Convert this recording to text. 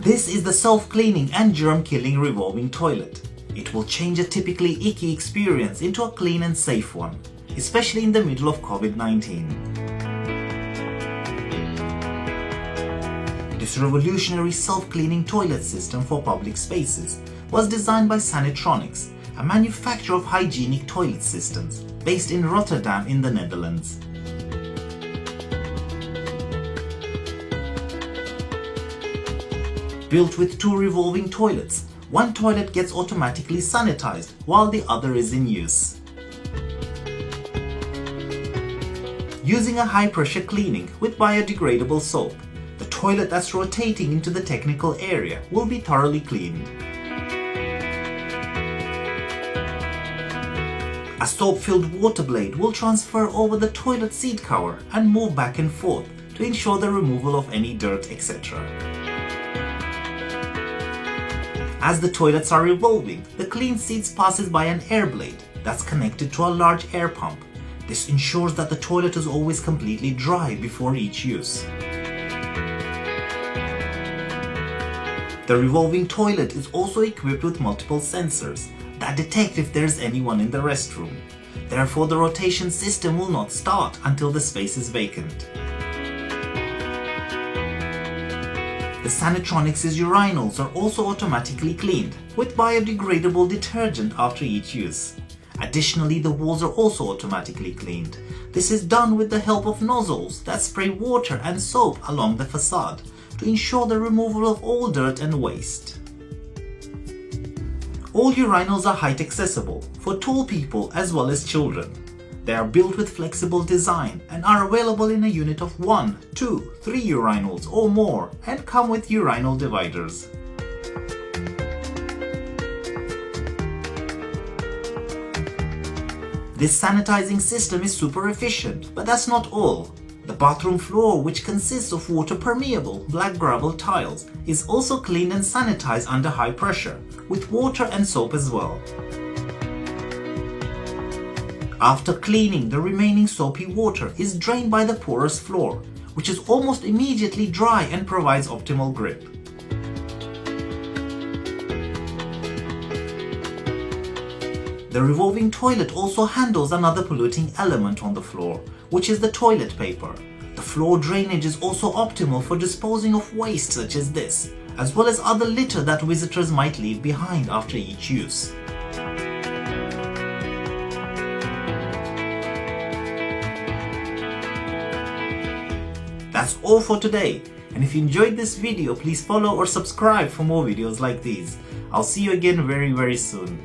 This is the self-cleaning and germ-killing revolving toilet. It will change a typically icky experience into a clean and safe one, especially in the middle of COVID-19. This revolutionary self-cleaning toilet system for public spaces was designed by Sanitronics, a manufacturer of hygienic toilet systems based in Rotterdam in the Netherlands. Built with two revolving toilets, one toilet gets automatically sanitized while the other is in use. Using a high-pressure cleaning with biodegradable soap, the toilet that's rotating into the technical area will be thoroughly cleaned. A soap-filled water blade will transfer over the toilet seat cover and move back and forth to ensure the removal of any dirt, etc. As the toilets are revolving, the clean seats passes by an air blade that's connected to a large air pump. This ensures that the toilet is always completely dry before each use. The revolving toilet is also equipped with multiple sensors that detect if there is anyone in the restroom. Therefore, the rotation system will not start until the space is vacant. The Sanitronics' urinals are also automatically cleaned with biodegradable detergent after each use. Additionally, the walls are also automatically cleaned. This is done with the help of nozzles that spray water and soap along the facade to ensure the removal of all dirt and waste. All urinals are height accessible for tall people as well as children. They are built with flexible design and are available in a unit of 1, 2, 3 urinals or more and come with urinal dividers. This sanitizing system is super efficient, but that's not all. The bathroom floor, which consists of water-permeable black gravel tiles, is also cleaned and sanitized under high pressure, with water and soap as well. After cleaning, the remaining soapy water is drained by the porous floor, which is almost immediately dry and provides optimal grip. The revolving toilet also handles another polluting element on the floor, which is the toilet paper. The floor drainage is also optimal for disposing of waste such as this, as well as other litter that visitors might leave behind after each use. That's all for today, and if you enjoyed this video, please follow or subscribe for more videos like these. I'll see you again very soon.